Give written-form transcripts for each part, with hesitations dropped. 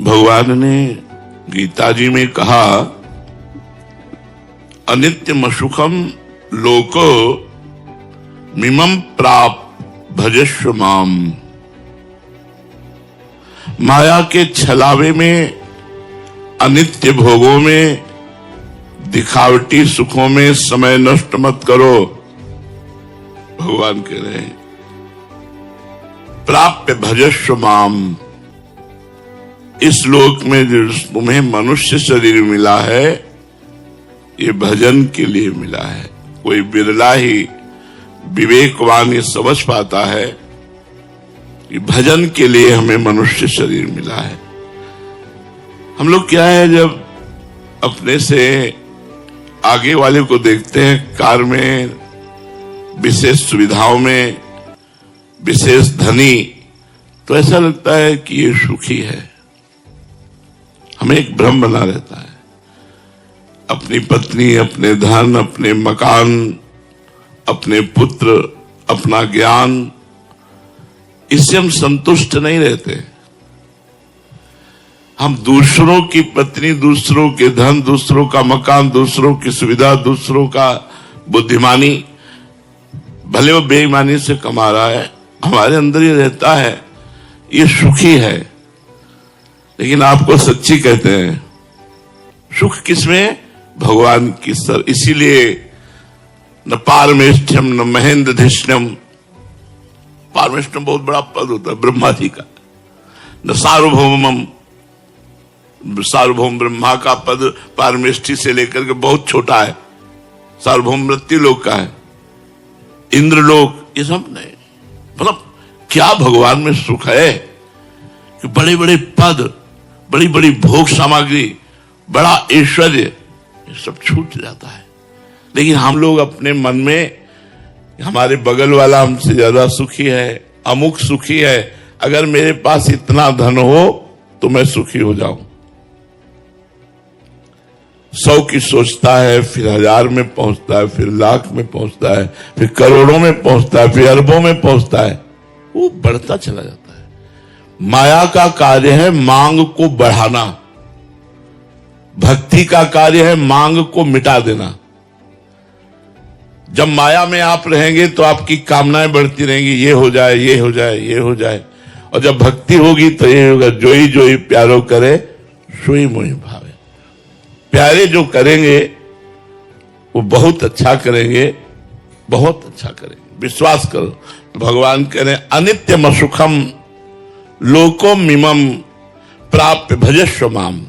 भगवान ने गीता जी में कहा, अनित्यम सुखम लोको मिमम प्राप भजस्व माम। माया के छलावे में, अनित्य भोगों में, दिखावटी सुखों में समय नष्ट मत करो। भगवान कह रहे हैं प्राप्य भजस्व माम। इस लोक में जो तुम्हें मनुष्य शरीर मिला है, ये भजन के लिए मिला है। कोई बिरला ही विवेकवान ये समझ पाता है कि भजन के लिए हमें मनुष्य शरीर मिला है। हम लोग क्या है, जब अपने से आगे वाले को देखते हैं कार में, विशेष सुविधाओं में, विशेष धनी, तो ऐसा लगता है कि ये सुखी है। हमें एक भ्रम बना रहता है। अपनी पत्नी, अपने धन, अपने मकान, अपने पुत्र, अपना ज्ञान, इससे हम संतुष्ट नहीं रहते। हम दूसरों की पत्नी, दूसरों के धन, दूसरों का मकान, दूसरों की सुविधा, दूसरों का बुद्धिमानी, भले वो बेईमानी से कमा रहा है, हमारे अंदर ये रहता है, ये सुखी है। लेकिन आपको सच्ची कहते हैं, सुख किसमें? भगवान की सर। इसीलिए न पारमेष्ठ्यम न महेंद्र धिष्ण्यम। पारमेष्ठ्यम बहुत बड़ा पद होता है ब्रह्मा जी का। न सार्वभौमम, सार्वभौम ब्रह्मा का पद पारमेष्ठी से लेकर के बहुत छोटा है। सार्वभौम मृत्यु लोक का है, इंद्रलोक, ये सब नहीं। मतलब क्या भगवान में सुख है कि बड़े बड़े पद, बड़ी बड़ी भोग सामग्री, बड़ा ऐश्वर्य, ये सब छूट जाता है। लेकिन हम लोग अपने मन में, हमारे बगल वाला हमसे ज्यादा सुखी है, अमुक सुखी है, अगर मेरे पास इतना धन हो तो मैं सुखी हो जाऊं। 100 की सोचता है, फिर 1000 में पहुंचता है, फिर लाख में पहुंचता है, फिर करोड़ों में पहुंचता है, फिर अरबों में पहुंचता है। वो बढ़ता चला जाता है। माया का कार्य है मांग को बढ़ाना, भक्ति का कार्य है मांग को मिटा देना। जब माया में आप रहेंगे तो आपकी कामनाएं बढ़ती रहेंगी, ये हो जाए, ये हो जाए, ये हो जाए। और जब भक्ति होगी तो ये होगा, जोई जोई प्यारो करे सोई मोहि भावे। प्यारे जो करेंगे वो बहुत अच्छा करेंगे, बहुत अच्छा करेंगे, विश्वास करो। भगवान कह रहे अनित्यम सुखम लोको मिमम प्राप्य भजस्व माम।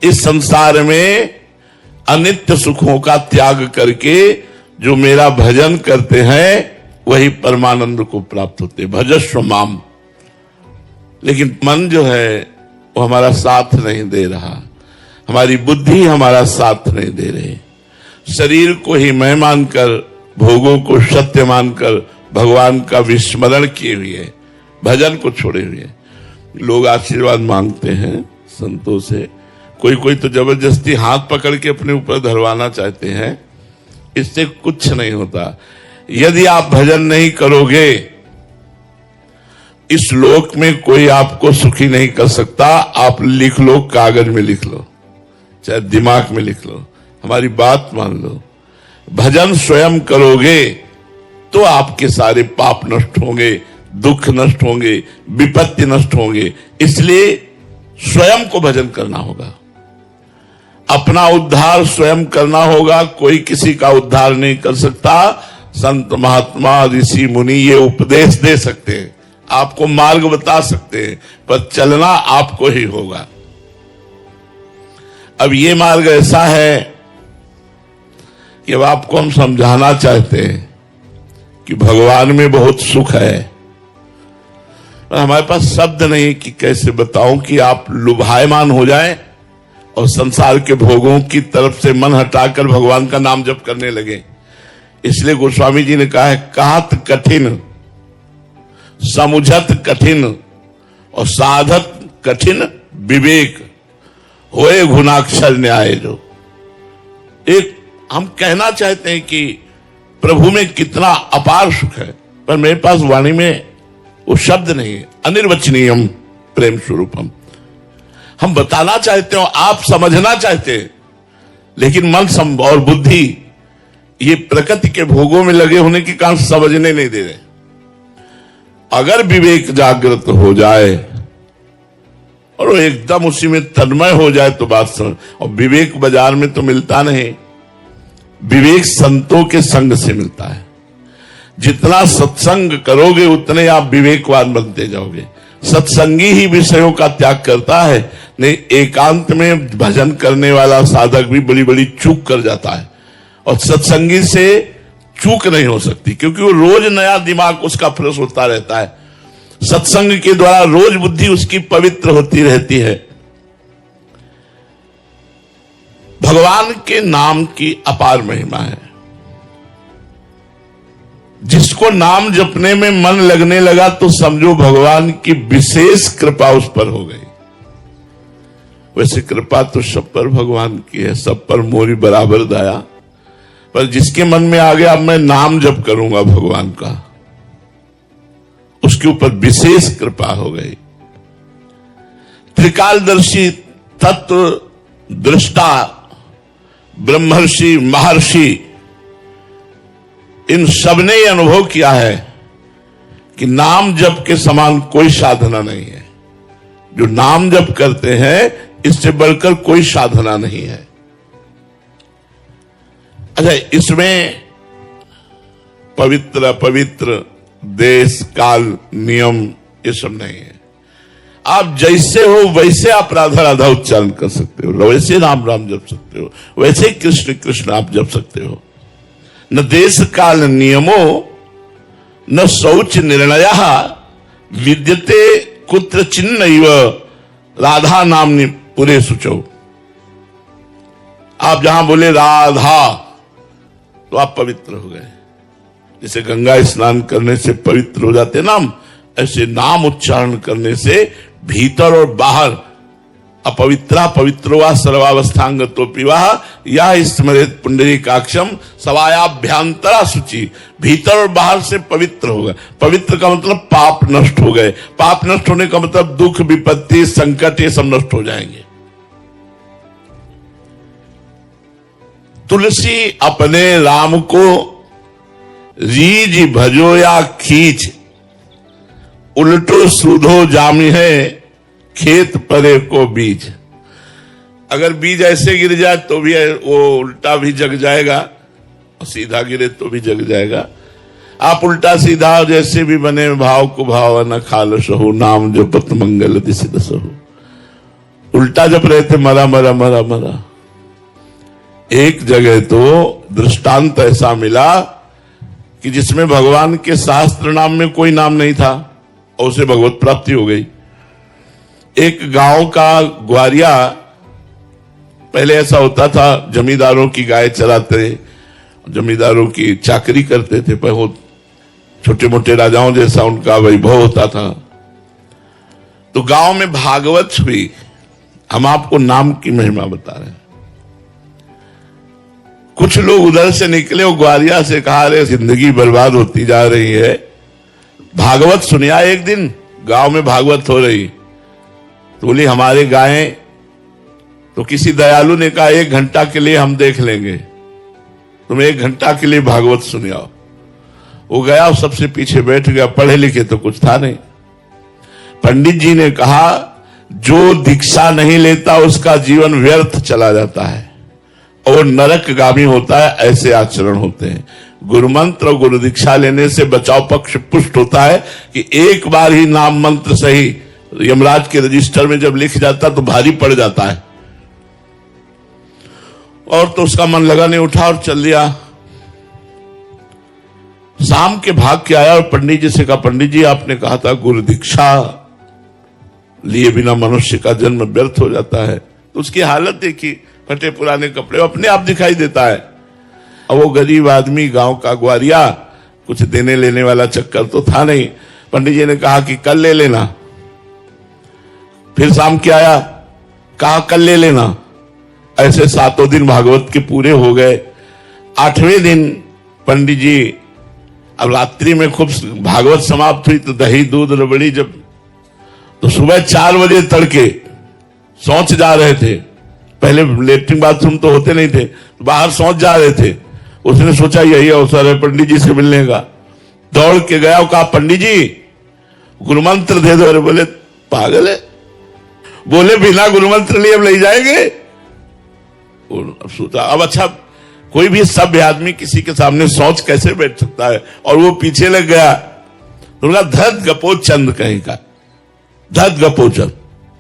इस संसार में अनित्य सुखों का त्याग करके जो मेरा भजन करते हैं वही परमानंद को प्राप्त होते, भजस्व माम। लेकिन मन जो है वो हमारा साथ नहीं दे रहा, हमारी बुद्धि हमारा साथ नहीं दे रही। शरीर को ही मैं मानकर, भोगों को सत्य मानकर भगवान का विस्मरण किए हुए, भजन को छोड़े हुए लोग आशीर्वाद मांगते हैं संतों से। कोई कोई तो जबरदस्ती हाथ पकड़ के अपने ऊपर धरवाना चाहते हैं। इससे कुछ नहीं होता। यदि आप भजन नहीं करोगे, इस लोक में कोई आपको सुखी नहीं कर सकता। आप लिख लो, कागज में लिख लो, चाहे दिमाग में लिख लो, हमारी बात मान लो। भजन स्वयं करोगे तो आपके सारे पाप नष्ट होंगे, दुख नष्ट होंगे, विपत्ति नष्ट होंगे। इसलिए स्वयं को भजन करना होगा, अपना उद्धार स्वयं करना होगा। कोई किसी का उद्धार नहीं कर सकता। संत महात्मा ऋषि मुनि ये उपदेश दे सकते हैं, आपको मार्ग बता सकते हैं, पर चलना आपको ही होगा। अब ये मार्ग ऐसा है कि अब आपको हम समझाना चाहते हैं कि भगवान में बहुत सुख है, पर हमारे पास शब्द नहीं कि कैसे बताऊं कि आप लुभायमान हो जाएं और संसार के भोगों की तरफ से मन हटाकर भगवान का नाम जप करने लगे। इसलिए गोस्वामी जी ने कहा है, कहत कठिन, समुझत कठिन और साधत कठिन विवेक, होए गुणाक्षर न्याय। जो एक हम कहना चाहते हैं कि प्रभु में कितना अपार सुख है, पर मेरे पास वाणी में वो शब्द नहीं है। अनिर्वचनीयम प्रेम स्वरूपम। हम बताना चाहते हो, आप समझना चाहते हैं, लेकिन मन और बुद्धि ये प्रकृति के भोगों में लगे होने के कारण समझने नहीं दे रहे। अगर विवेक जागृत हो जाए और वो एकदम उसी में तन्मय हो जाए तो बात समझ। और विवेक बाजार में तो मिलता नहीं, विवेक संतों के संग से मिलता है। जितना सत्संग करोगे उतने आप विवेकवान बनते जाओगे। सत्संगी ही विषयों का त्याग करता है, नहीं एकांत में भजन करने वाला साधक भी बड़ी बड़ी चूक कर जाता है। और सत्संगी से चूक नहीं हो सकती, क्योंकि वो रोज नया दिमाग उसका फ्रेश होता रहता है। सत्संग के द्वारा रोज बुद्धि उसकी पवित्र होती रहती है। भगवान के नाम की अपार महिमा है। जिसको नाम जपने में मन लगने लगा तो समझो भगवान की विशेष कृपा उस पर हो गई। वैसे कृपा तो सब पर भगवान की है, सब पर मोरी बराबर दया। पर जिसके मन में आ गया अब मैं नाम जप करूंगा भगवान का, उसके ऊपर विशेष कृपा हो गई। त्रिकालदर्शी, तत्व दृष्टा, ब्रह्मर्षि, महर्षि, इन सबने ये अनुभव किया है कि नाम जप के समान कोई साधना नहीं है। जो नाम जप करते हैं इससे बढ़कर कोई साधना नहीं है। अच्छा, इसमें पवित्र अपवित्र, देश काल नियम ये सब नहीं है। आप जैसे हो वैसे आप राधा राधा उच्चारण कर सकते हो, वैसे राम राम जप सकते हो, वैसे कृष्ण कृष्ण आप जप सकते हो। न देश काल नियमो न शौच निर्णय विद्यते कुत्र चिन्ह राधा नामनि पूरे सुचो। आप जहां बोले राधा तो आप पवित्र हो गए। जैसे गंगा स्नान करने से पवित्र हो जाते नाम, ऐसे नाम उच्चारण करने से भीतर और बाहर अपवित्रा पवित्रोवा सर्वावस्थांग तो पिवाह या स्मृत पुंडरीकाक्षम सवायाभ्यांतरा शुचि। भीतर और बाहर से पवित्र हो गए। पवित्र का मतलब पाप नष्ट हो गए। पाप नष्ट होने का मतलब दुख विपत्ति संकट ये सब नष्ट हो जाएंगे। तुलसी अपने राम को रीज भजो या खींच, उल्टो सूधो जामी है खेत परे को बीज। अगर बीज ऐसे गिर जाए तो भी वो उल्टा भी जग जाएगा, और सीधा गिरे तो भी जग जाएगा। आप उल्टा सीधा जैसे भी बने भाव को भाव न खाल सहु, नाम जो पत मंगल दिशि दसहु। उल्टा जब रहे थे मरा मरा मरा मरा। एक जगह तो दृष्टांत ऐसा मिला कि जिसमें भगवान के शास्त्र नाम में कोई नाम नहीं था और उसे भगवत प्राप्ति हो गई। एक गांव का ग्वारिया, पहले ऐसा होता था जमींदारों की गाय चराते, जमींदारों की चाकरी करते थे, पर छोटे मोटे राजाओं जैसा उनका वैभव होता था। तो गांव में भागवत हुई। हम आपको नाम की महिमा बता रहे हैं। कुछ लोग उधर से निकले और ग्वारिया से कहा, अरे जिंदगी बर्बाद होती जा रही है, भागवत सुनिया। एक दिन गांव में भागवत हो रही तो बोली हमारे गायें, तो किसी दयालु ने कहा 1 घंटा के लिए हम देख लेंगे, तुम 1 घंटा के लिए भागवत सुनियाओ। वो गया और सबसे पीछे बैठ गया। पढ़े लिखे तो कुछ था नहीं। पंडित जी ने कहा जो दीक्षा नहीं लेता उसका जीवन व्यर्थ चला जाता है और नरकगामी होता है। ऐसे आचरण होते हैं। गुरु मंत्र और गुरु दीक्षा लेने से बचाव पक्ष पुष्ट होता है कि एक बार ही नाम मंत्र सही यमराज के रजिस्टर में जब लिख जाता तो भारी पड़ जाता है। और तो उसका मन लगा नहीं, उठा और चल दिया। शाम के भाग के आया और पंडित जी से कहा, पंडित जी आपने कहा था गुरु दीक्षा लिए बिना मनुष्य का जन्म व्यर्थ हो जाता है। तो उसकी हालत देखी, फटे पुराने कपड़े, अपने आप दिखाई देता है। अब वो गरीब आदमी गांव का ग्वारिया, कुछ देने लेने वाला चक्कर तो था नहीं। पंडित जी ने कहा कि कल ले लेना। फिर शाम के आया, कहा कल ले लेना। ऐसे 7 दिन भागवत के पूरे हो गए। 8वें दिन पंडित जी, अब रात्रि में खूब भागवत समाप्त हुई तो दही दूध रबड़ी, जब तो सुबह 4 बजे तड़के शौच जा रहे थे, पहले लेटरिन बाथरूम तो होते नहीं थे, बाहर शौच जा रहे थे। उसने सोचा यही अवसर है पंडित जी से मिलने का, दौड़ के गया और कहा पंडित जी गुरुमंत्र दे दो। अरे बोले पागल है, बोले बिना गुरुमंत्र लिए हम ले जाएंगे। अब सोचा, अब अच्छा कोई भी सभ्य आदमी किसी के सामने शौच कैसे बैठ सकता है, और वो पीछे लग गया। तो उनका धत गपोत चंद कहीं का, धत गपोत चंद।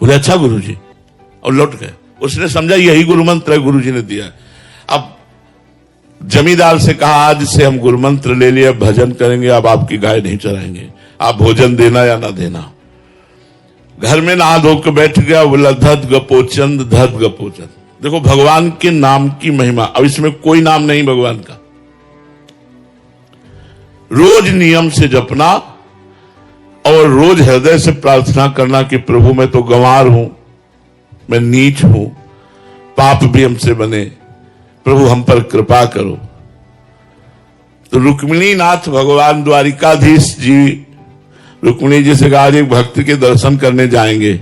बोले अच्छा गुरुजी, और लौट गए। उसने समझा यही गुरुमंत्र है, गुरुजी ने दिया। अब जमींदार से कहा आज से हम गुरुमंत्र ले लिया, भजन करेंगे, अब आपकी गाय नहीं चराएंगे, आप भोजन देना या ना देना। घर में नहा धो के बैठ गया, बोला धत गपोचंद, धत गपोचंद। देखो भगवान के नाम की महिमा। अब इसमें कोई नाम नहीं भगवान का, रोज नियम से जपना और रोज हृदय से प्रार्थना करना कि प्रभु मैं तो गंवार हूं, मैं नीच हूं, पाप भी हमसे बने, प्रभु हम पर कृपा करो। तो रुक्मिणी नाथ भगवान द्वारिकाधीश जी रुक्मिणी जी से कहा आज एक भक्त के दर्शन करने जाएंगे,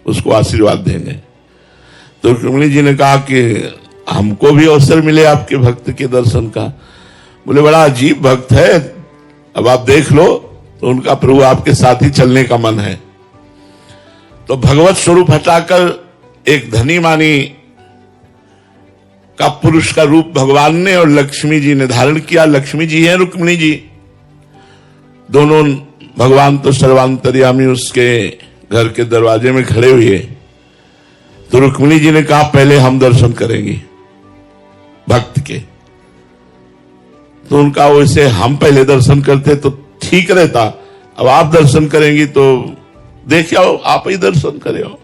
उसको आशीर्वाद देंगे। तो रुक्मिणी जी ने कहा कि हमको भी अवसर मिले आपके भक्त के दर्शन का। बोले बड़ा अजीब भक्त है, अब आप देख लो। तो उनका प्रभु आपके साथ ही चलने का मन है। तो भगवत स्वरूप हटाकर एक धनी मानी का पुरुष का रूप भगवान ने और लक्ष्मी जी ने धारण किया। लक्ष्मी जी हैं रुक्मिणी जी, दोनों भगवान तो सर्वांतर्यामी उसके घर के दरवाजे में खड़े हुए। तो रुक्मिणी जी ने कहा पहले हम दर्शन करेंगे भक्त के। तो उनका वैसे हम पहले दर्शन करते तो ठीक रहता, अब आप दर्शन करेंगी तो देख आओ, आप ही दर्शन करे आओ।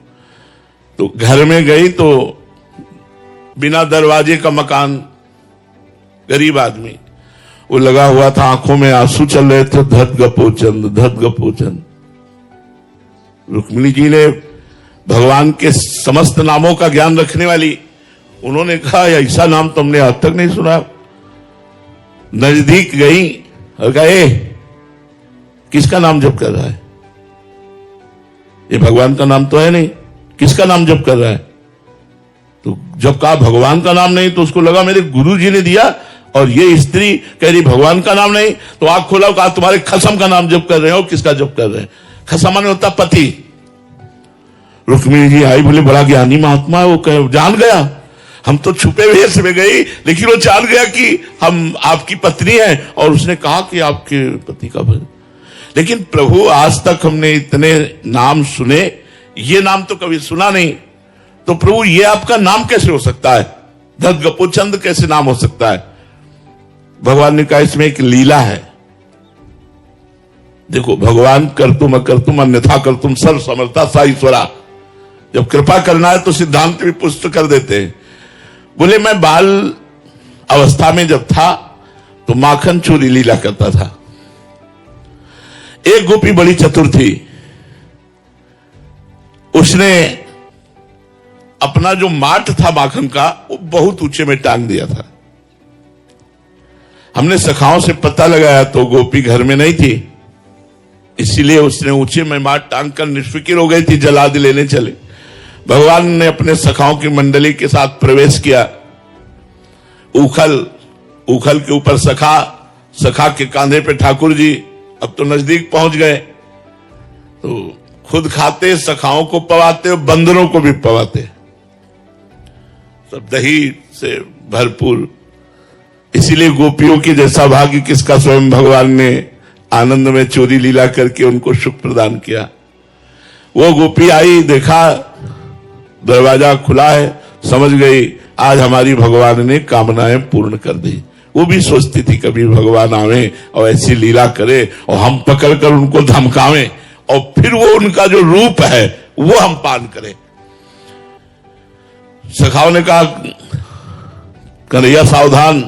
तो घर में गई तो बिना दरवाजे का मकान, गरीब आदमी, वो लगा हुआ था, आंखों में आंसू चल रहे थे, धत गपोचंद, धत गपोचंद। रुक्मिणी जी ने भगवान के समस्त नामों का ज्ञान रखने वाली, उन्होंने कहा ऐसा नाम तुमने आज तक नहीं सुना। नजदीक गई और कहा किसका नाम जप कर रहा है, ये भगवान का नाम तो है नहीं, किसका नाम जप कर रहा है। तो जब कहा भगवान का नाम नहीं, तो उसको लगा मेरे गुरु जी ने दिया, और ये स्त्री कह रही भगवान का नाम नहीं। तो आंख खोला, कहा तुम्हारे खसम का नाम जप कर रहे हो। किसका जप कर रहे हैं? खसम माने होता पति। रुक्मिणी जी आई, बोले बड़ा ज्ञानी महात्मा है, वो जान गया, हम तो छुपे वेश में गई, लेकिन वो जान गया कि हम आपकी पत्नी है, और उसने कहा कि आपके पति का भजन। लेकिन प्रभु आज तक हमने इतने नाम सुने, ये नाम तो कभी सुना नहीं, तो प्रभु ये आपका नाम कैसे हो सकता है, धत गपोचंद कैसे नाम हो सकता है। भगवान ने कहा इसमें एक लीला है। देखो भगवान कर्तुम अकर्तुम अन्यथा कर्तुम सर्व समर्था सा ईश्वरा, जब कृपा करना है तो सिद्धांत भी पुष्ट कर देते हैं। बोले मैं बाल अवस्था में जब था तो माखन चोरी लीला करता था। एक गोपी बड़ी चतुर थी, उसने अपना जो माट था माखन का वो बहुत ऊंचे में टांग दिया था। हमने सखाओं से पता लगाया तो गोपी घर में नहीं थी, इसीलिए उसने ऊंचे में माट टांग कर निष्फिकिर हो गई थी, जलाद लेने चले। भगवान ने अपने सखाओं की मंडली के साथ प्रवेश किया। उखल के ऊपर सखा, सखा के कांधे पे ठाकुर जी। अब तो नजदीक पहुंच गए, तो खुद खाते, सखाओं को पवाते, बंदरों को भी पवाते, सब दही से भरपूर। इसीलिए गोपियों की जैसा भाग्य किसका, स्वयं भगवान ने आनंद में चोरी लीला करके उनको सुख प्रदान किया। वो गोपी आई, देखा दरवाजा खुला है, समझ गई आज हमारी भगवान ने कामनाएं पूर्ण कर दी। वो भी सोचती थी कभी भगवान आवे और ऐसी लीला करे और हम पकड़कर उनको धमकावें, और फिर वो उनका जो रूप है वो हम पान करें। सखाओं ने कहा कन्हैया सावधान,